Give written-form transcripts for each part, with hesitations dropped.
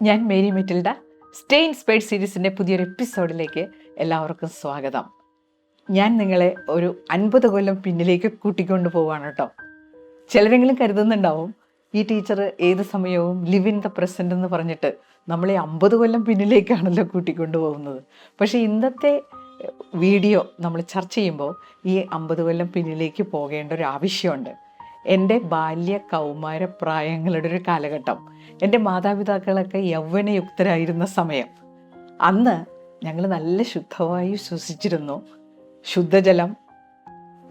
ഞാൻ Mary Metilda. Stay inspired സീരീസിൻ്റെ പുതിയൊരു എപ്പിസോഡിലേക്ക് എല്ലാവർക്കും സ്വാഗതം. ഞാൻ നിങ്ങളെ ഒരു 50 കൊല്ലം പിന്നിലേക്ക് കൂട്ടിക്കൊണ്ടു പോവാണ് കേട്ടോ. ചിലരെങ്കിലും കരുതുന്നുണ്ടാവും ഈ ടീച്ചർ ഏത് സമയവും ലിവ് ഇൻ ദ പ്രസൻറ്റ് എന്ന് പറഞ്ഞിട്ട് നമ്മളെ 50 കൊല്ലം പിന്നിലേക്കാണല്ലോ കൂട്ടിക്കൊണ്ടു പോകുന്നത്. പക്ഷേ ഇന്നത്തെ വീഡിയോ നമ്മൾ ചർച്ച ചെയ്യുമ്പോൾ ഈ 50 കൊല്ലം പിന്നിലേക്ക് പോകേണ്ട ഒരു ആവശ്യമുണ്ട്. എൻ്റെ ബാല്യ കൗമാര പ്രായങ്ങളുടെ ഒരു കാലഘട്ടം, എൻ്റെ മാതാപിതാക്കളൊക്കെ യൗവനയുക്തരായിരുന്ന സമയം. അന്ന് ഞങ്ങൾ നല്ല ശുദ്ധവായു ശ്വസിച്ചിരുന്നു. ശുദ്ധജലം,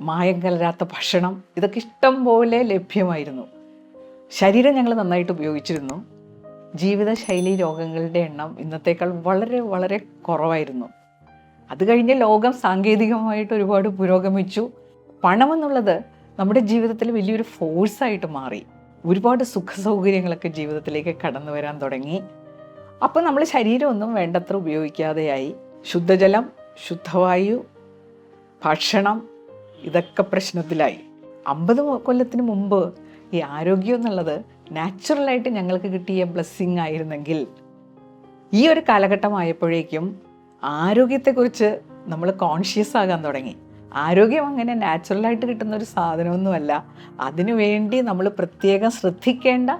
മായം കലരാത്ത ഭക്ഷണം, ഇതൊക്കെ ഇഷ്ടം പോലെ ലഭ്യമായിരുന്നു. ശരീരം ഞങ്ങൾ നന്നായിട്ട് ഉപയോഗിച്ചിരുന്നു. ജീവിതശൈലി രോഗങ്ങളുടെ എണ്ണം ഇന്നത്തേക്കാൾ വളരെ വളരെ കുറവായിരുന്നു. അത് കഴിഞ്ഞ് ലോകം സാങ്കേതികമായിട്ട് ഒരുപാട് പുരോഗമിച്ചു. പണമെന്നുള്ളത് നമ്മുടെ ജീവിതത്തിൽ വലിയൊരു ഫോഴ്സായിട്ട് മാറി. ഒരുപാട് സുഖസൗകര്യങ്ങളൊക്കെ ജീവിതത്തിലേക്ക് കടന്നു വരാൻ തുടങ്ങി. അപ്പോൾ നമ്മൾ ശരീരമൊന്നും വേണ്ടത്ര ഉപയോഗിക്കാതെയായി. ശുദ്ധജലം, ശുദ്ധവായു, ഭക്ഷണം, ഇതൊക്കെ പ്രശ്നത്തിലായി. 50 കൊല്ലത്തിന് മുമ്പ് ഈ ആരോഗ്യം എന്നുള്ളത് നാച്ചുറലായിട്ട് ഞങ്ങൾക്ക് കിട്ടിയ ബ്ലെസ്സിങ് ആയിരുന്നെങ്കിൽ, ഈ ഒരു കാലഘട്ടമായപ്പോഴേക്കും ആരോഗ്യത്തെക്കുറിച്ച് നമ്മൾ കോൺഷ്യസ് ആകാൻ തുടങ്ങി. ആരോഗ്യം അങ്ങനെ നാച്ചുറലായിട്ട് കിട്ടുന്ന ഒരു സാധനമൊന്നുമല്ല. അതിനുവേണ്ടി നമ്മൾ പ്രത്യേകം ശ്രദ്ധിക്കേണ്ട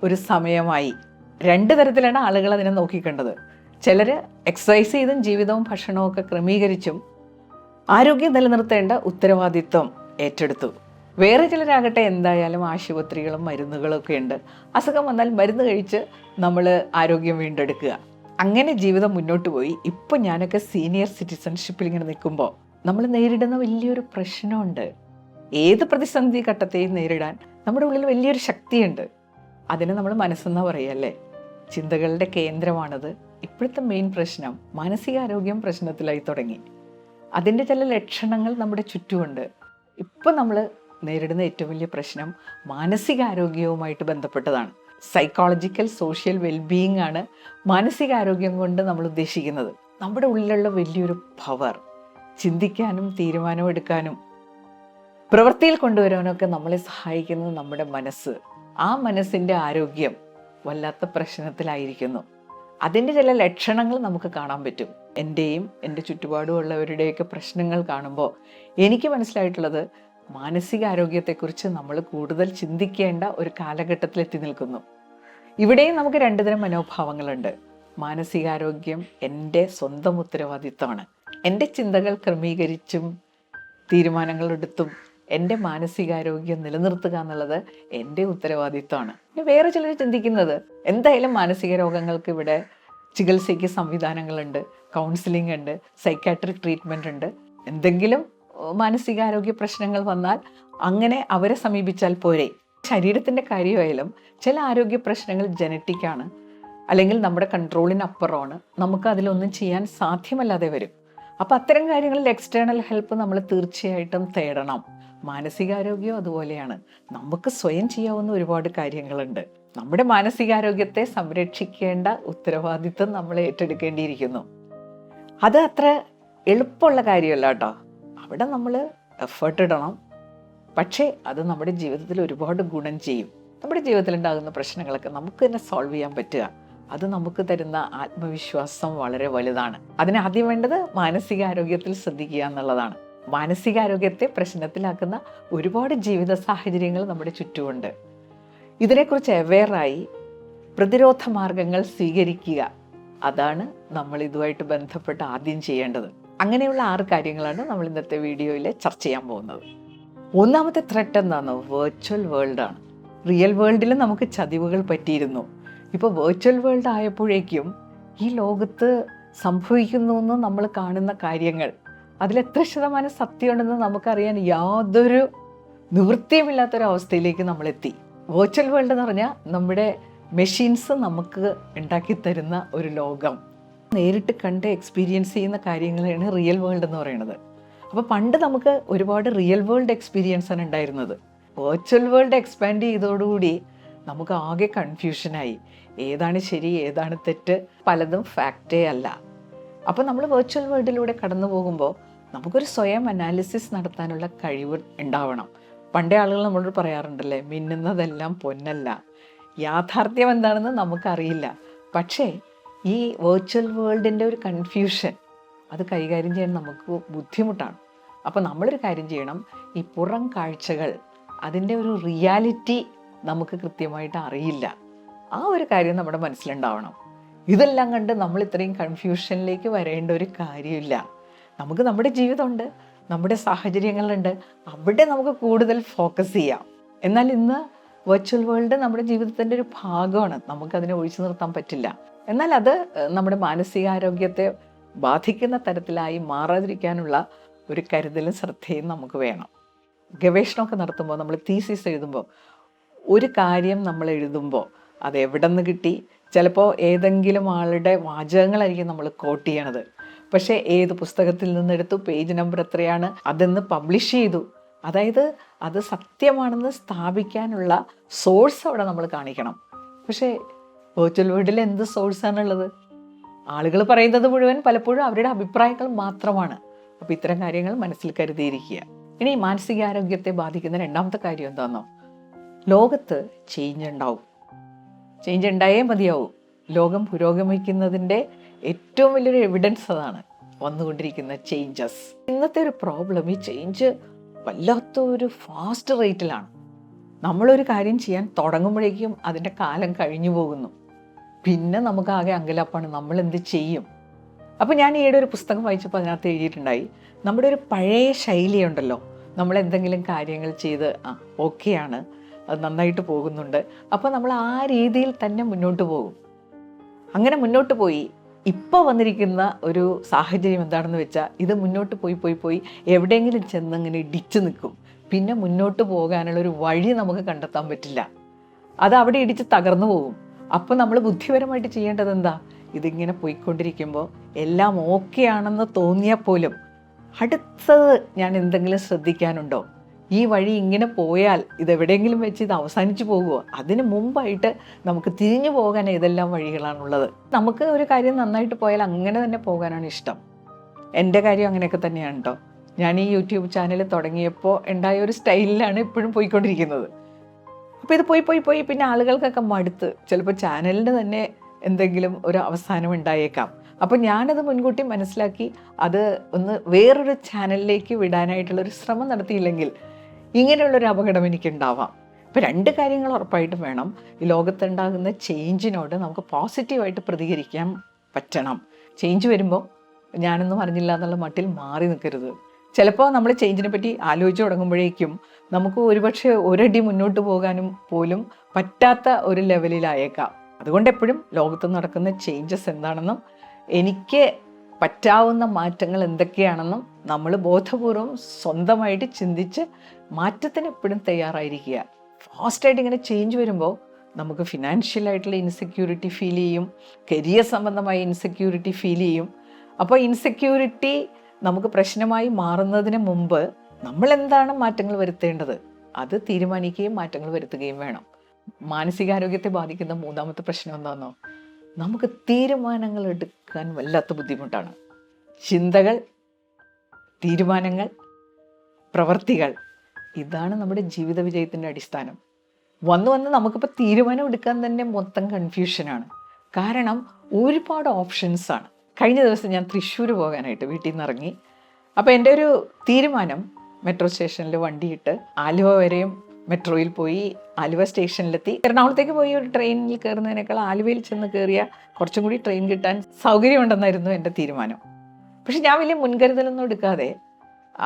ഒരു സമയമായി. 2 തരത്തിലാണ് ആളുകൾ അതിനെ നോക്കിക്കേണ്ടത്. ചിലർ എക്സസൈസ് ചെയ്തും ജീവിതവും ഭക്ഷണവും ഒക്കെ ക്രമീകരിച്ചും ആരോഗ്യം നിലനിർത്തേണ്ട ഉത്തരവാദിത്വം ഏറ്റെടുത്തു. വേറെ ചിലരാകട്ടെ എന്തായാലും ആശുപത്രികളും മരുന്നുകളും ഒക്കെ ഉണ്ട്. അസുഖം വന്നാൽ മരുന്ന് കഴിച്ച് നമ്മൾ ആരോഗ്യം വീണ്ടെടുക്കുക. അങ്ങനെ ജീവിതം മുന്നോട്ട് പോയി. ഇപ്പം ഞാനൊക്കെ സീനിയർ സിറ്റിസൺഷിപ്പിൽ ഇങ്ങനെ നിൽക്കുമ്പോൾ നമ്മൾ നേരിടുന്ന വലിയൊരു പ്രശ്നമുണ്ട്. ഏത് പ്രതിസന്ധി ഘട്ടത്തെയും നേരിടാൻ നമ്മുടെ ഉള്ളിൽ വലിയൊരു ശക്തിയുണ്ട്. അതിന് നമ്മൾ മനസ്സെന്നാ പറയല്ലേ. ചിന്തകളുടെ കേന്ദ്രമാണത്. ഇപ്പോഴത്തെ മെയിൻ പ്രശ്നം മാനസികാരോഗ്യം പ്രശ്നത്തിലായി തുടങ്ങി. അതിൻ്റെ ചില ലക്ഷണങ്ങൾ നമ്മുടെ ചുറ്റുമുണ്ട്. ഇപ്പം നമ്മൾ നേരിടുന്ന ഏറ്റവും വലിയ പ്രശ്നം മാനസികാരോഗ്യവുമായിട്ട് ബന്ധപ്പെട്ടതാണ്. സൈക്കോളജിക്കൽ സോഷ്യൽ വെൽബീയിങ് ആണ് മാനസികാരോഗ്യം കൊണ്ട് നമ്മൾ ഉദ്ദേശിക്കുന്നത്. നമ്മുടെ ഉള്ളിലുള്ള വലിയൊരു പവർ, ചിന്തിക്കാനും തീരുമാനമെടുക്കാനും പ്രവൃത്തിയിൽ കൊണ്ടുവരാനൊക്കെ നമ്മളെ സഹായിക്കുന്നത് നമ്മുടെ മനസ്സ്. ആ മനസ്സിൻ്റെ ആരോഗ്യം വല്ലാത്ത പ്രശ്നത്തിലായിരിക്കുന്നു. അതിൻ്റെ ചില ലക്ഷണങ്ങൾ നമുക്ക് കാണാൻ പറ്റും. എൻ്റെയും എൻ്റെ ചുറ്റുപാടുമുള്ളവരുടെയൊക്കെ പ്രശ്നങ്ങൾ കാണുമ്പോൾ എനിക്ക് മനസ്സിലായിട്ടുള്ളത് മാനസികാരോഗ്യത്തെക്കുറിച്ച് നമ്മൾ കൂടുതൽ ചിന്തിക്കേണ്ട ഒരു കാലഘട്ടത്തിലെത്തി നിൽക്കുന്നു. ഇവിടെയും നമുക്ക് 2 തരം മനോഭാവങ്ങളുണ്ട്. മാനസികാരോഗ്യം എൻ്റെ സ്വന്തം ഉത്തരവാദിത്തമാണ്. എൻ്റെ ചിന്തകൾ ക്രമീകരിച്ചും തീരുമാനങ്ങളെടുത്തും എൻ്റെ മാനസികാരോഗ്യം നിലനിർത്തുക എന്നുള്ളത് എൻ്റെ ഉത്തരവാദിത്തമാണ്. വേറെ ചിലർ ചിന്തിക്കുന്നത് എന്തായാലും മാനസിക രോഗങ്ങൾക്ക് ഇവിടെ ചികിത്സയ്ക്ക് സംവിധാനങ്ങളുണ്ട്, കൗൺസിലിംഗ് ഉണ്ട്, സൈക്കാട്രിക് ട്രീറ്റ്മെൻ്റ് ഉണ്ട്. എന്തെങ്കിലും മാനസികാരോഗ്യ പ്രശ്നങ്ങൾ വന്നാൽ അങ്ങനെ അവരെ സമീപിച്ചാൽ പോരെ. ശരീരത്തിൻ്റെ കാര്യമായാലും ചില ആരോഗ്യ പ്രശ്നങ്ങൾ ജനറ്റിക്കാണ്, അല്ലെങ്കിൽ നമ്മുടെ കൺട്രോളിനപ്പുറമാണ്. നമുക്ക് അതിലൊന്നും ചെയ്യാൻ സാധ്യമല്ലാതെ വരും. അപ്പോൾ അത്തരം കാര്യങ്ങളിൽ എക്സ്റ്റേണൽ ഹെൽപ്പ് നമ്മൾ തീർച്ചയായിട്ടും തേടണം. മാനസികാരോഗ്യം അതുപോലെയാണ്. നമുക്ക് സ്വയം ചെയ്യാവുന്ന ഒരുപാട് കാര്യങ്ങളുണ്ട്. നമ്മുടെ മാനസികാരോഗ്യത്തെ സംരക്ഷിക്കേണ്ട ഉത്തരവാദിത്വം നമ്മൾ ഏറ്റെടുക്കേണ്ടിയിരിക്കുന്നു. അത് അത്ര എളുപ്പമുള്ള കാര്യമല്ല കേട്ടോ. അവിടെ നമ്മൾ എഫേർട്ട് ഇടണം. പക്ഷേ അത് നമ്മുടെ ജീവിതത്തിൽ ഒരുപാട് ഗുണം ചെയ്യും. നമ്മുടെ ജീവിതത്തിലുണ്ടാകുന്ന പ്രശ്നങ്ങളൊക്കെ നമുക്ക് തന്നെ സോൾവ് ചെയ്യാൻ പറ്റുക, അത് നമുക്ക് തരുന്ന ആത്മവിശ്വാസം വളരെ വലുതാണ്. അതിന് ആദ്യം വേണ്ടത് മാനസികാരോഗ്യത്തിൽ ശ്രദ്ധിക്കുക എന്നുള്ളതാണ്. മാനസികാരോഗ്യത്തെ പ്രശ്നത്തിലാക്കുന്ന ഒരുപാട് ജീവിത സാഹചര്യങ്ങൾ നമ്മുടെ ചുറ്റുമുണ്ട്. ഇതിനെക്കുറിച്ച് അവെയറായി പ്രതിരോധ മാർഗങ്ങൾ സ്വീകരിക്കുക. അതാണ് നമ്മൾ ഇതുമായിട്ട് ബന്ധപ്പെട്ട് ആദ്യം ചെയ്യേണ്ടത്. അങ്ങനെയുള്ള 6 കാര്യങ്ങളാണ് നമ്മൾ ഇന്നത്തെ വീഡിയോയിൽ ചർച്ച ചെയ്യാൻ പോകുന്നത്. ഒന്നാമത്തെ ത്രെറ്റ് എന്താണെന്ന്? വെർച്വൽ വേൾഡാണ്. റിയൽ വേൾഡിൽ നമുക്ക് ചതിവുകൾ പറ്റിയിരുന്നു. ഇപ്പോൾ വെർച്വൽ വേൾഡ് ആയപ്പോഴേക്കും ഈ ലോകത്ത് സംഭവിക്കുന്നു എന്ന് നമ്മൾ കാണുന്ന കാര്യങ്ങൾ, അതിലെത്ര ശതമാനം സത്യമുണ്ടെന്ന് നമുക്കറിയാൻ യാതൊരു നിവൃത്തിയുമില്ലാത്തൊരവസ്ഥയിലേക്ക് നമ്മളെത്തി. വെർച്വൽ വേൾഡ് എന്ന് പറഞ്ഞാൽ നമ്മുടെ മെഷീൻസ് നമുക്ക് ഉണ്ടാക്കി തരുന്ന ഒരു ലോകം. നേരിട്ട് കണ്ട് എക്സ്പീരിയൻസ് ചെയ്യുന്ന കാര്യങ്ങളാണ് റിയൽ വേൾഡ് എന്ന് പറയുന്നത്. അപ്പോൾ പണ്ട് നമുക്ക് ഒരുപാട് റിയൽ വേൾഡ് എക്സ്പീരിയൻസ് ആണ് ഉണ്ടായിരുന്നത്. വെർച്വൽ വേൾഡ് എക്സ്പാൻഡ് ചെയ്തതോടുകൂടി നമുക്ക് ആകെ കൺഫ്യൂഷനായി. ഏതാണ് ശരി, ഏതാണ് തെറ്റ്, പലതും ഫാക്റ്റേ അല്ല. അപ്പോൾ നമ്മൾ വെർച്വൽ വേൾഡിലൂടെ കടന്നു പോകുമ്പോൾ നമുക്കൊരു സ്വയം അനാലിസിസ് നടത്താനുള്ള കഴിവ് ഉണ്ടാവണം. പണ്ടേ ആളുകൾ നമ്മളോട് പറയാറുണ്ടല്ലേ, മിന്നുന്നതെല്ലാം പൊന്നല്ല. യാഥാർത്ഥ്യം എന്താണെന്ന് നമുക്കറിയില്ല, പക്ഷേ ഈ വെർച്വൽ വേൾഡിൻ്റെ ഒരു കൺഫ്യൂഷൻ അത് കൈകാര്യം ചെയ്യാൻ നമുക്ക് ബുദ്ധിമുട്ടാണ്. അപ്പോൾ നമ്മളൊരു കാര്യം ചെയ്യണം, ഈ പുറം കാഴ്ചകൾ അതിൻ്റെ ഒരു റിയാലിറ്റി നമുക്ക് കൃത്യമായിട്ട് അറിയില്ല. ആ ഒരു കാര്യം നമ്മുടെ മനസ്സിലുണ്ടാവണം. ഇതെല്ലാം കണ്ട് നമ്മൾ ഇത്രയും കൺഫ്യൂഷനിലേക്ക് വരേണ്ട ഒരു കാര്യമില്ല. നമുക്ക് നമ്മുടെ ജീവിതമുണ്ട്, നമ്മുടെ സാഹചര്യങ്ങളുണ്ട്, അവിടെ നമുക്ക് കൂടുതൽ ഫോക്കസ് ചെയ്യാം. എന്നാൽ ഇന്ന് വെർച്വൽ വേൾഡ് നമ്മുടെ ജീവിതത്തിൻ്റെ ഒരു ഭാഗമാണ്, നമുക്കതിനെ ഒഴിച്ചു നിർത്താൻ പറ്റില്ല. എന്നാൽ അത് നമ്മുടെ മാനസികാരോഗ്യത്തെ ബാധിക്കുന്ന തരത്തിലായി മാറാതിരിക്കാനുള്ള ഒരു കരുതലും ശ്രദ്ധയും നമുക്ക് വേണം. ഗവേഷണമൊക്കെ നടത്തുമ്പോൾ, നമ്മൾ തീസിസ് എഴുതുമ്പോൾ, ഒരു കാര്യം നമ്മൾ എഴുതുമ്പോൾ അത് എവിടെ നിന്ന് കിട്ടി, ചിലപ്പോൾ ഏതെങ്കിലും ആളുടെ വാചകങ്ങളായിരിക്കും നമ്മൾ കോട്ട് ചെയ്യണത്, പക്ഷേ ഏത് പുസ്തകത്തിൽ നിന്നെടുത്തു, പേജ് നമ്പർ എത്രയാണ്, അതെന്ന് പബ്ലിഷ് ചെയ്തു, അതായത് അത് സത്യമാണെന്ന് സ്ഥാപിക്കാനുള്ള സോഴ്സ് അവിടെ നമ്മൾ കാണിക്കണം. പക്ഷേ വെർച്വൽ വേൾഡിൽ എന്ത് സോഴ്സാണുള്ളത്? ആളുകൾ പറയുന്നത് മുഴുവൻ പലപ്പോഴും അവരുടെ അഭിപ്രായങ്ങൾ മാത്രമാണ്. അപ്പോൾ ഇത്തരം കാര്യങ്ങൾ മനസ്സിൽ കരുതിയിരിക്കുക. ഇനി മാനസികാരോഗ്യത്തെ ബാധിക്കുന്ന രണ്ടാമത്തെ കാര്യം എന്താണെന്നോ, ലോകത്ത് ചേഞ്ച് ഉണ്ടാവും. ചേഞ്ച് ഉണ്ടായേ മതിയാവും. ലോകം പുരോഗമിക്കുന്നതിൻ്റെ ഏറ്റവും വലിയൊരു എവിഡൻസ് അതാണ്, വന്നുകൊണ്ടിരിക്കുന്ന ചേഞ്ചസ്. ഇന്നത്തെ ഒരു പ്രോബ്ലം, ഈ ചേഞ്ച് വല്ലാത്ത ഒരു ഫാസ്റ്റ് റേറ്റിലാണ്. നമ്മളൊരു കാര്യം ചെയ്യാൻ തുടങ്ങുമ്പോഴേക്കും അതിൻ്റെ കാലം കഴിഞ്ഞു പോകുന്നു. പിന്നെ നമുക്കാകെ അങ്കലാപ്പാണ്, നമ്മൾ എന്ത് ചെയ്യും. അപ്പോൾ ഞാൻ ഈയിടെ ഒരു പുസ്തകം വായിച്ചപ്പോൾ അതിനകത്ത് എഴുതിയിട്ടുണ്ടായി, നമ്മുടെ ഒരു പഴയ ശൈലിയുണ്ടല്ലോ, നമ്മൾ എന്തെങ്കിലും കാര്യങ്ങൾ ചെയ്ത് ഓക്കെയാണ്, അത് നന്നായിട്ട് പോകുന്നുണ്ട്, അപ്പോൾ നമ്മൾ ആ രീതിയിൽ തന്നെ മുന്നോട്ട് പോകും. അങ്ങനെ മുന്നോട്ട് പോയി ഇപ്പോൾ വന്നിരിക്കുന്ന ഒരു സാഹചര്യം എന്താണെന്ന് വെച്ചാൽ, ഇത് മുന്നോട്ട് പോയി എവിടെയെങ്കിലും ചെന്ന് ഇങ്ങനെ ഇടിച്ചു നിൽക്കും. പിന്നെ മുന്നോട്ട് പോകാനുള്ളൊരു വഴി നമുക്ക് കണ്ടെത്താൻ പറ്റില്ല. അത് അവിടെ ഇടിച്ച് തകർന്നു പോകും. അപ്പോൾ നമ്മൾ ബുദ്ധിപരമായിട്ട് ചെയ്യേണ്ടത് എന്താ, ഇതിങ്ങനെ പോയിക്കൊണ്ടിരിക്കുമ്പോൾ എല്ലാം ഓക്കെ ആണെന്ന് തോന്നിയാൽ പോലും അടുത്തത് ഞാൻ എന്തെങ്കിലും ശ്രദ്ധിക്കാനുണ്ടോ, ഈ വഴി ഇങ്ങനെ പോയാൽ ഇതെവിടെയെങ്കിലും വെച്ച് ഇത് അവസാനിച്ചു പോകുമോ, അതിന് മുമ്പായിട്ട് നമുക്ക് തിരിഞ്ഞു പോകാൻ ഏതെല്ലാം വഴികളാണുള്ളത്. നമുക്ക് ഒരു കാര്യം നന്നായിട്ട് പോയാൽ അങ്ങനെ തന്നെ പോകാനാണ് ഇഷ്ടം. എൻ്റെ കാര്യം അങ്ങനെയൊക്കെ തന്നെയാണ് കേട്ടോ. ഞാൻ ഈ യൂട്യൂബ് ചാനൽ തുടങ്ങിയപ്പോൾ ഉണ്ടായ ഒരു സ്റ്റൈലിലാണ് ഇപ്പോഴും പോയിക്കൊണ്ടിരിക്കുന്നത്. അപ്പോൾ ഇത് പോയി പിന്നെ ആളുകൾക്കൊക്കെ മടുത്ത് ചിലപ്പോൾ ചാനലിന് തന്നെ എന്തെങ്കിലും ഒരു അവസാനം ഉണ്ടായേക്കാം. അപ്പോൾ ഞാനത് മുൻകൂട്ടി മനസ്സിലാക്കി അത് ഒന്ന് വേറൊരു ചാനലിലേക്ക് വിടാനായിട്ടുള്ളൊരു ശ്രമം നടത്തിയില്ലെങ്കിൽ ഇങ്ങനെയുള്ളൊരു അപകടം എനിക്കുണ്ടാവാം. ഇപ്പോൾ രണ്ട് കാര്യങ്ങൾ ഉറപ്പായിട്ടും വേണം. ഈ ലോകത്തുണ്ടാകുന്ന ചേഞ്ചിനോട് നമുക്ക് പോസിറ്റീവായിട്ട് പ്രതികരിക്കാൻ പറ്റണം. ചേഞ്ച് വരുമ്പോൾ ഞാനൊന്നും അറിഞ്ഞില്ല എന്നുള്ള മട്ടിൽ മാറി നിൽക്കരുത്. ചിലപ്പോൾ നമ്മൾ ചേഞ്ചിനെ പറ്റി ആലോചിച്ച് തുടങ്ങുമ്പോഴേക്കും നമുക്ക് ഒരുപക്ഷെ ഒരടി മുന്നോട്ട് പോകാനും പോലും പറ്റാത്ത ഒരു ലെവലിലായേക്കാം. അതുകൊണ്ട് എപ്പോഴും ലോകത്ത് നടക്കുന്ന ചേഞ്ചസ് എന്താണെന്നും എനിക്ക് പറ്റാവുന്ന മാറ്റങ്ങൾ എന്തൊക്കെയാണെന്നും നമ്മൾ ബോധപൂർവം സ്വന്തമായിട്ട് ചിന്തിച്ച് മാറ്റത്തിന് എപ്പോഴും തയ്യാറായിരിക്കുക. ഫാസ്റ്റായിട്ട് ഇങ്ങനെ ചേഞ്ച് വരുമ്പോൾ നമുക്ക് ഫിനാൻഷ്യലായിട്ടുള്ള ഇൻസെക്യൂരിറ്റി ഫീൽ ചെയ്യും, കരിയർ സംബന്ധമായ ഇൻസെക്യൂരിറ്റി ഫീൽ ചെയ്യും. അപ്പോൾ ഇൻസെക്യൂരിറ്റി നമുക്ക് പ്രശ്നമായി മാറുന്നതിന് മുമ്പ് നമ്മൾ എന്താണ് മാറ്റങ്ങൾ വരുത്തേണ്ടത് അത് തീരുമാനിക്കുകയും മാറ്റങ്ങൾ വരുത്തുകയും വേണം. മാനസികാരോഗ്യത്തെ ബാധിക്കുന്ന മൂന്നാമത്തെ പ്രശ്നം എന്താണെന്നോ, നമുക്ക് തീരുമാനങ്ങൾ എടുക്കാൻ വല്ലാത്ത ബുദ്ധിമുട്ടാണ്. ചിന്തകൾ, തീരുമാനങ്ങൾ, പ്രവൃത്തികൾ, ഇതാണ് നമ്മുടെ ജീവിത വിജയത്തിൻ്റെ അടിസ്ഥാനം. വന്ന് നമുക്കിപ്പോൾ തീരുമാനം എടുക്കാൻ തന്നെ മൊത്തം കൺഫ്യൂഷനാണ്. കാരണം ഒരുപാട് ഓപ്ഷൻസാണ്. കഴിഞ്ഞ ദിവസം ഞാൻ തൃശ്ശൂർ പോകാനായിട്ട് വീട്ടിൽ നിന്ന് ഇറങ്ങി. അപ്പോൾ എൻ്റെ ഒരു തീരുമാനം മെട്രോ സ്റ്റേഷനിൽ വണ്ടിയിട്ട് ആലുവ വരെയും മെട്രോയിൽ പോയി ആലുവ സ്റ്റേഷനിലെത്തി. എറണാകുളത്തേക്ക് പോയി ഒരു ട്രെയിനിൽ കയറുന്നതിനേക്കാൾ ആലുവയിൽ ചെന്ന് കയറിയാൽ കുറച്ചും കൂടി ട്രെയിൻ കിട്ടാൻ സൗകര്യമുണ്ടെന്നായിരുന്നു എൻ്റെ തീരുമാനം. പക്ഷെ ഞാൻ വലിയ മുൻകരുതലൊന്നും എടുക്കാതെ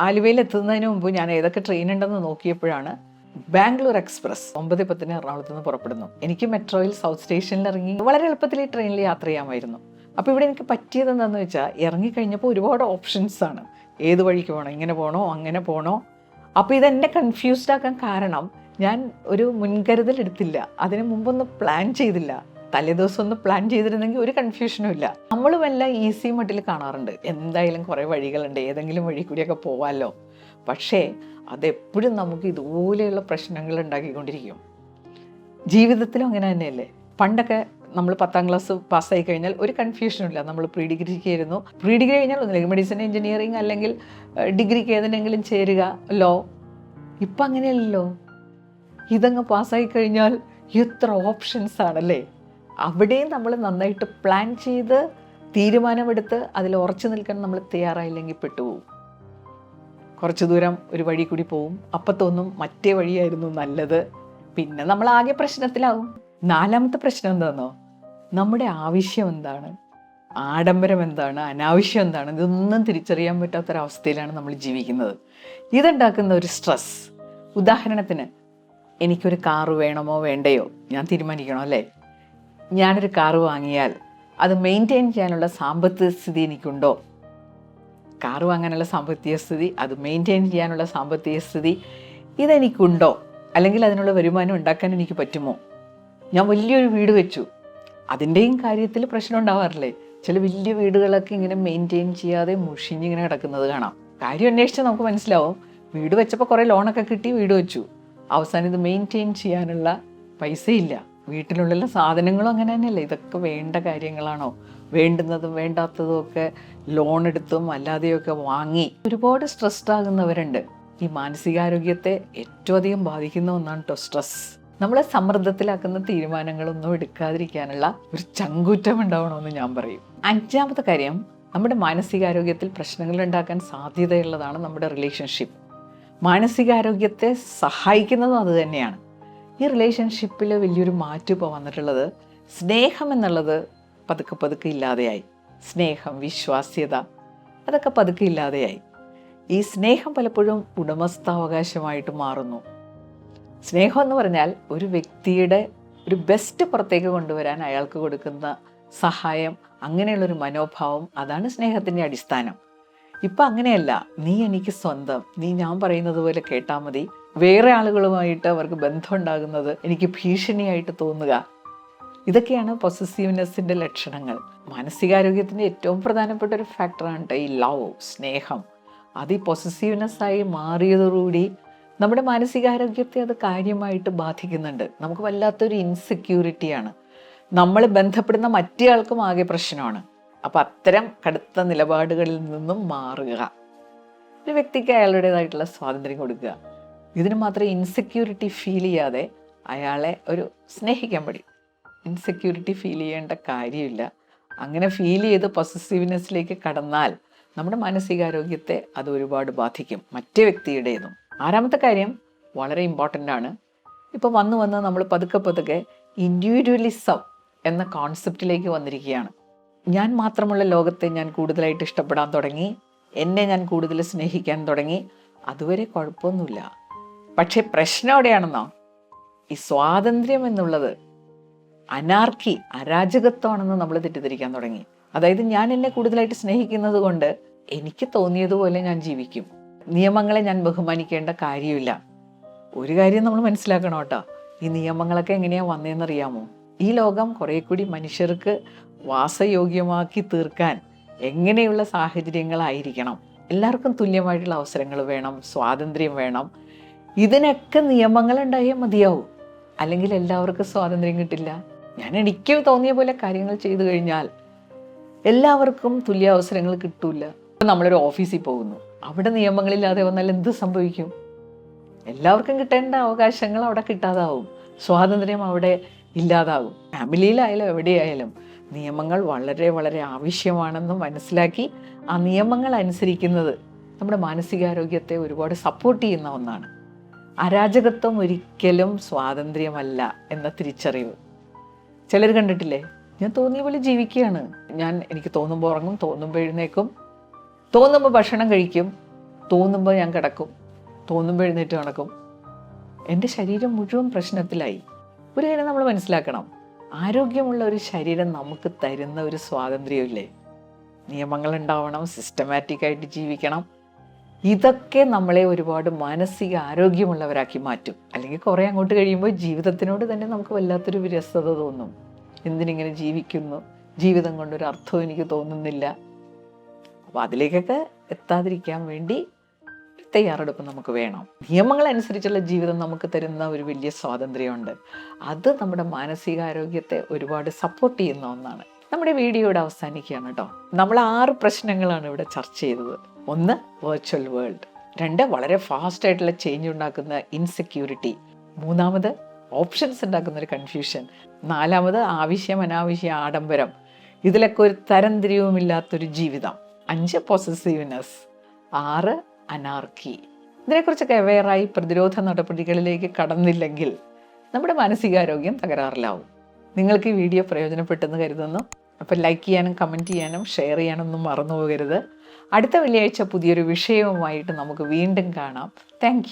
ആലുവയിൽ എത്തുന്നതിന് മുമ്പ് ഞാൻ ഏതൊക്കെ ട്രെയിൻ ഉണ്ടെന്ന് നോക്കിയപ്പോഴാണ് ബാംഗ്ലൂർ എക്സ്പ്രസ് 9:10 എറണാകുളത്ത് നിന്ന് പുറപ്പെടുന്നു. എനിക്ക് മെട്രോയിൽ സൗത്ത് സ്റ്റേഷനിൽ ഇറങ്ങി വളരെ എളുപ്പത്തിൽ ഈ ട്രെയിനിൽ യാത്ര ചെയ്യാമായിരുന്നു. അപ്പോൾ ഇവിടെ എനിക്ക് പറ്റിയത് എന്താണെന്ന് വെച്ചാൽ, ഇറങ്ങിക്കഴിഞ്ഞപ്പോൾ ഒരുപാട് ഓപ്ഷൻസാണ്. ഏത് വഴിക്ക് പോകണം, ഇങ്ങനെ പോകണോ അങ്ങനെ പോകണോ. അപ്പോൾ ഇതെന്നെ കൺഫ്യൂസ്ഡ് ആക്കാൻ കാരണം ഞാൻ ഒരു മുൻകരുതൽ എടുത്തില്ല, അതിന് മുമ്പൊന്ന് പ്ലാൻ ചെയ്തില്ല. തലേദിവസം ഒന്ന് പ്ലാൻ ചെയ്തിരുന്നെങ്കിൽ ഒരു കൺഫ്യൂഷനും ഇല്ല. നമ്മളും എല്ലാം ഈസി മട്ടിൽ കാണാറുണ്ട്, എന്തായാലും കുറേ വഴികളുണ്ട്, ഏതെങ്കിലും വഴി കൂടിയൊക്കെ പോവാമല്ലോ. പക്ഷേ അതെപ്പോഴും നമുക്ക് ഇതുപോലെയുള്ള പ്രശ്നങ്ങൾ ഉണ്ടാക്കിക്കൊണ്ടിരിക്കും. ജീവിതത്തിലും അങ്ങനെ തന്നെയല്ലേ. പണ്ടൊക്കെ നമ്മൾ 10ാം ക്ലാസ് പാസ്സായി കഴിഞ്ഞാൽ ഒരു കൺഫ്യൂഷനും ഇല്ല, നമ്മൾ പ്രീ ഡിഗ്രിക്ക് ആയിരുന്നു. പ്രീ ഡിഗ്രി കഴിഞ്ഞാൽ ഒന്നുമില്ല, മെഡിസിൻ, എഞ്ചിനീയറിങ് അല്ലെങ്കിൽ ഡിഗ്രിക്ക് ഏതിനെങ്കിലും ചേരുക, ലോ. ഇപ്പം അങ്ങനെയല്ലല്ലോ. ഇതങ്ങ് പാസ്സായി കഴിഞ്ഞാൽ എത്ര ഓപ്ഷൻസ് ആണല്ലേ. അവിടെയും നമ്മൾ നന്നായിട്ട് പ്ലാൻ ചെയ്ത് തീരുമാനമെടുത്ത് അതിൽ ഉറച്ചു നിൽക്കാൻ നമ്മൾ തയ്യാറായില്ലെങ്കിൽ പെട്ടുപോകും. കുറച്ച് ദൂരം ഒരു വഴി കൂടി പോവും, അപ്പം തോന്നും മറ്റേ വഴിയായിരുന്നു നല്ലത്. പിന്നെ നമ്മൾ ആകെ പ്രശ്നത്തിലാവും. 4ാമത്തെ പ്രശ്നം എന്താണെന്നോ, നമ്മുടെ ആവശ്യം എന്താണ്, ആഡംബരം എന്താണ്, അനാവശ്യം എന്താണ്, ഇതൊന്നും തിരിച്ചറിയാൻ പറ്റാത്തൊരവസ്ഥയിലാണ് നമ്മൾ ജീവിക്കുന്നത്. ഇതുണ്ടാക്കുന്ന ഒരു സ്ട്രെസ്. ഉദാഹരണത്തിന്, എനിക്കൊരു കാറ് വേണമോ വേണ്ടയോ ഞാൻ തീരുമാനിക്കണോ അല്ലേ? ഞാനൊരു കാറ് വാങ്ങിയാൽ അത് മെയിൻറ്റെയിൻ ചെയ്യാനുള്ള സാമ്പത്തിക സ്ഥിതി എനിക്കുണ്ടോ? കാറ് വാങ്ങാനുള്ള സാമ്പത്തിക സ്ഥിതി, അത് മെയിൻറ്റെയിൻ ചെയ്യാനുള്ള സാമ്പത്തിക സ്ഥിതി ഇതെനിക്കുണ്ടോ? അല്ലെങ്കിൽ അതിനുള്ള വരുമാനം ഉണ്ടാക്കാൻ എനിക്ക് പറ്റുമോ? ഞാൻ വലിയൊരു വീട് വെച്ചു, അതിൻ്റെയും കാര്യത്തിൽ പ്രശ്നം ഉണ്ടാവാറില്ലേ? ചില വലിയ വീടുകളൊക്കെ ഇങ്ങനെ മെയിൻറ്റെയിൻ ചെയ്യാതെ മുഷിഞ്ഞിങ്ങനെ കിടക്കുന്നത് കാണാം. കാര്യം അന്വേഷിച്ചാൽ നമുക്ക് മനസ്സിലാവും, വീട് വെച്ചപ്പോൾ കുറേ ലോണൊക്കെ കിട്ടി വീട് വെച്ചു, അവസാനം ഇത് മെയിൻറ്റെയിൻ ചെയ്യാനുള്ള പൈസയില്ല. വീട്ടിലുള്ള സാധനങ്ങളും അങ്ങനെ തന്നെയല്ലേ? ഇതൊക്കെ വേണ്ട കാര്യങ്ങളാണോ? വേണ്ടുന്നതും വേണ്ടാത്തതും ഒക്കെ ലോൺ എടുത്തും അല്ലാതെയൊക്കെ വാങ്ങി ഒരുപാട് സ്ട്രെസ്ഡ് ആകുന്നവരുണ്ട്. ഈ മാനസികാരോഗ്യത്തെ ഏറ്റവും അധികം ബാധിക്കുന്ന ഒന്നാണ് കേട്ടോ സ്ട്രെസ്. നമ്മളെ സമ്മർദ്ദത്തിലാക്കുന്ന തീരുമാനങ്ങളൊന്നും എടുക്കാതിരിക്കാനുള്ള ഒരു ചങ്കൂറ്റം ഉണ്ടാവണമെന്ന് ഞാൻ പറയും. 5ാമത്തെ കാര്യം, നമ്മുടെ മാനസികാരോഗ്യത്തിൽ പ്രശ്നങ്ങൾ ഉണ്ടാക്കാൻ സാധ്യതയുള്ളതാണ് നമ്മുടെ റിലേഷൻഷിപ്പ്. മാനസികാരോഗ്യത്തെ സഹായിക്കുന്നതും അത് തന്നെയാണ്. ഈ റിലേഷൻഷിപ്പിൽ വലിയൊരു മാറ്റം ഇപ്പോൾ വന്നിട്ടുള്ളത്, സ്നേഹം എന്നുള്ളത് പതുക്കെ പതുക്കെ ഇല്ലാതെയായി. സ്നേഹം, വിശ്വാസ്യത അതൊക്കെ പതുക്കെ ഇല്ലാതെയായി. ഈ സ്നേഹം പലപ്പോഴും ഉടമസ്ഥാവകാശമായിട്ട് മാറുന്നു. സ്നേഹം എന്ന് പറഞ്ഞാൽ ഒരു വ്യക്തിയുടെ ഒരു ബെസ്റ്റ് പുറത്തേക്ക് കൊണ്ടുവരാൻ അയാൾക്ക് കൊടുക്കുന്ന സഹായം, അങ്ങനെയുള്ളൊരു മനോഭാവം, അതാണ് സ്നേഹത്തിൻ്റെ അടിസ്ഥാനം. ഇപ്പം അങ്ങനെയല്ല, നീ എനിക്ക് സ്വന്തം, നീ ഞാൻ പറയുന്നത് പോലെ കേട്ടാൽ മതി, വേറെ ആളുകളുമായിട്ട് അവർക്ക് ബന്ധം ഉണ്ടാകുന്നത് എനിക്ക് ഭീഷണിയായിട്ട് തോന്നുക. ഇതൊക്കെയാണ് പൊസസീവ്നെസ്സിൻ്റെ ലക്ഷണങ്ങൾ. മാനസികാരോഗ്യത്തിൻ്റെ ഏറ്റവും പ്രധാനപ്പെട്ട ഒരു ഫാക്ടറാണ് ഈ ലവ്, സ്നേഹം. അത് ഈ പൊസസീവ്നെസ്സായി മാറിയതോടുകൂടി നമ്മുടെ മാനസികാരോഗ്യത്തെ അത് കാര്യമായിട്ട് ബാധിക്കുന്നുണ്ട്. നമുക്ക് വല്ലാത്തൊരു ഇൻസെക്യൂരിറ്റിയാണ്. നമ്മൾ ബന്ധപ്പെടുന്ന മറ്റേ ആൾക്കും ആകെ പ്രശ്നമാണ്. അപ്പം അത്തരം കടുത്ത നിലപാടുകളിൽ നിന്നും മാറുക. ഒരു വ്യക്തിക്ക് അയാളുടേതായിട്ടുള്ള സ്വാതന്ത്ര്യം കൊടുക്കുക. ഇതിന് മാത്രമേ ഇൻസെക്യൂരിറ്റി ഫീൽ ചെയ്യാതെ അയാളെ ഒരു സ്നേഹിക്കാൻ പഠിക്കും. ഇൻസെക്യൂരിറ്റി ഫീൽ ചെയ്യേണ്ട കാര്യമില്ല. അങ്ങനെ ഫീൽ ചെയ്ത് പൊസസീവ്നെസ്സിലേക്ക് കടന്നാൽ നമ്മുടെ മാനസികാരോഗ്യത്തെ അത് ഒരുപാട് ബാധിക്കും, മറ്റേ വ്യക്തിയുടേതും. 6ാമത്തെ കാര്യം വളരെ ഇമ്പോർട്ടൻ്റ് ആണ്. ഇപ്പോൾ വന്ന് നമ്മൾ പതുക്കെ പതുക്കെ ഇൻഡിവിജ്വലിസം എന്ന കോൺസെപ്റ്റിലേക്ക് വന്നിരിക്കുകയാണ്. ഞാൻ മാത്രമുള്ള ലോകത്തെ ഞാൻ കൂടുതലായിട്ട് ഇഷ്ടപ്പെടാൻ തുടങ്ങി, എന്നെ ഞാൻ കൂടുതൽ സ്നേഹിക്കാൻ തുടങ്ങി. അതുവരെ കുഴപ്പമൊന്നുമില്ല. പക്ഷേ പ്രശ്നം എവിടെയാണെന്നോ, ഈ സ്വാതന്ത്ര്യം എന്നുള്ളത് അനാർക്കി, അരാജകത്വമാണെന്ന് നമ്മൾ തെറ്റിദ്ധരിക്കാൻ തുടങ്ങി. അതായത് ഞാൻ എന്നെ കൂടുതലായിട്ട് സ്നേഹിക്കുന്നത് കൊണ്ട് എനിക്ക് തോന്നിയതുപോലെ ഞാൻ ജീവിക്കും, നിയമങ്ങളെ ഞാൻ ബഹുമാനിക്കേണ്ട കാര്യമില്ല. ഒരു കാര്യം നമ്മൾ മനസ്സിലാക്കണം കേട്ടോ, ഈ നിയമങ്ങളൊക്കെ എങ്ങനെയാണ് വന്നതെന്നറിയാമോ? ഈ ലോകം കുറേ കൂടി മനുഷ്യർക്ക് വാസയോഗ്യമാക്കി തീർക്കാൻ എങ്ങനെയുള്ള സാഹചര്യങ്ങളായിരിക്കണം, എല്ലാവർക്കും തുല്യമായിട്ടുള്ള അവസരങ്ങൾ വേണം, സ്വാതന്ത്ര്യം വേണം, ഇതിനൊക്കെ നിയമങ്ങളുണ്ടായാൽ മതിയാവും. അല്ലെങ്കിൽ എല്ലാവർക്കും സ്വാതന്ത്ര്യം കിട്ടില്ല. ഞാൻ എനിക്ക് തോന്നിയ പോലെ കാര്യങ്ങൾ ചെയ്തു കഴിഞ്ഞാൽ എല്ലാവർക്കും തുല്യ അവസരങ്ങൾ കിട്ടൂല. നമ്മളൊരു ഓഫീസിൽ പോകുന്നു, അവിടെ നിയമങ്ങളില്ലാതെ വന്നാൽ എന്ത് സംഭവിക്കും? എല്ലാവർക്കും കിട്ടേണ്ട അവകാശങ്ങൾ അവിടെ കിട്ടാതാവും, സ്വാതന്ത്ര്യം അവിടെ ഇല്ലാതാകും. ഫാമിലിയിലായാലും എവിടെയായാലും നിയമങ്ങൾ വളരെ വളരെ ആവശ്യമാണെന്ന് മനസ്സിലാക്കി ആ നിയമങ്ങൾ അനുസരിക്കുന്നത് നമ്മുടെ മാനസികാരോഗ്യത്തെ ഒരുപാട് സപ്പോർട്ട് ചെയ്യുന്ന ഒന്നാണ്. അരാജകത്വം ഒരിക്കലും സ്വാതന്ത്ര്യമല്ല എന്ന തിരിച്ചറിവ്. ചിലർ കണ്ടിട്ടില്ലേ, ഞാൻ തോന്നിയ പോലെ ജീവിക്കുകയാണ്, എനിക്ക് തോന്നുമ്പോൾ ഉറങ്ങും, തോന്നുമ്പോൾ എഴുന്നേക്കും, തോന്നുമ്പോൾ ഭക്ഷണം കഴിക്കും, തോന്നുമ്പോൾ ഞാൻ കിടക്കും, തോന്നുമ്പോൾ എഴുന്നേറ്റ് നടക്കും. എൻ്റെ ശരീരം മുഴുവൻ പ്രശ്നത്തിലായി. ഒരു കാര്യം നമ്മൾ മനസ്സിലാക്കണം, ആരോഗ്യമുള്ള ഒരു ശരീരം നമുക്ക് തരുന്ന ഒരു സ്വാതന്ത്ര്യമില്ലേ? നിയമങ്ങൾ ഉണ്ടാവണം, സിസ്റ്റമാറ്റിക്കായിട്ട് ജീവിക്കണം. ഇതൊക്കെ നമ്മളെ ഒരുപാട് മാനസിക ആരോഗ്യമുള്ളവരാക്കി മാറ്റും. അല്ലെങ്കിൽ കുറേ അങ്ങോട്ട് കഴിയുമ്പോൾ ജീവിതത്തിനോട് തന്നെ നമുക്ക് വല്ലാത്തൊരു വിരസത തോന്നും. എന്തിനിങ്ങനെ ജീവിക്കുന്നു, ജീവിതം കൊണ്ടൊരു അർത്ഥവും എനിക്ക് തോന്നുന്നില്ല. അപ്പോൾ അതിലേക്കൊക്കെ എത്താതിരിക്കാൻ വേണ്ടി തയ്യാറെടുപ്പ് നമുക്ക് വേണം. നിയമങ്ങളനുസരിച്ചുള്ള ജീവിതം നമുക്ക് തരുന്ന ഒരു വലിയ സ്വാതന്ത്ര്യമുണ്ട്. അത് നമ്മുടെ മാനസികാരോഗ്യത്തെ ഒരുപാട് സപ്പോർട്ട് ചെയ്യുന്ന ഒന്നാണ്. നമ്മുടെ വീഡിയോ ഇവിടെ അവസാനിക്കുകയാണ് കേട്ടോ. നമ്മൾ 6 പ്രശ്നങ്ങളാണ് ഇവിടെ ചർച്ച ചെയ്തത്. 1, വെർച്വൽ വേൾഡ്. 2, വളരെ ഫാസ്റ്റ് ആയിട്ടുള്ള ചേഞ്ച് ഉണ്ടാക്കുന്ന ഇൻസെക്യൂരിറ്റി. 3, options ഉണ്ടാക്കുന്നൊരു confusion. 4, ആവശ്യം അനാവശ്യ ആഡംബരം. ഇതിലൊക്കെ ഒരു തരംതിരിവുമില്ലാത്തൊരു ജീവിതം. 5, പൊസസീവ്നെസ്. 6, അനാർക്കി. ഇതിനെക്കുറിച്ചൊക്കെ അവെയറായി പ്രതിരോധ നടപടികളിലേക്ക് കടന്നില്ലെങ്കിൽ നമ്മുടെ മാനസികാരോഗ്യം തകരാറിലാവും. നിങ്ങൾക്ക് ഈ വീഡിയോ പ്രയോജനപ്പെട്ടെന്ന് കരുതുന്നു. അപ്പോൾ ലൈക്ക് ചെയ്യാനും കമൻറ്റ് ചെയ്യാനും ഷെയർ ചെയ്യാനൊന്നും മറന്നു പോകരുത്. അടുത്ത വെള്ളിയാഴ്ച പുതിയൊരു വിഷയവുമായിട്ട് നമുക്ക് വീണ്ടും കാണാം. താങ്ക്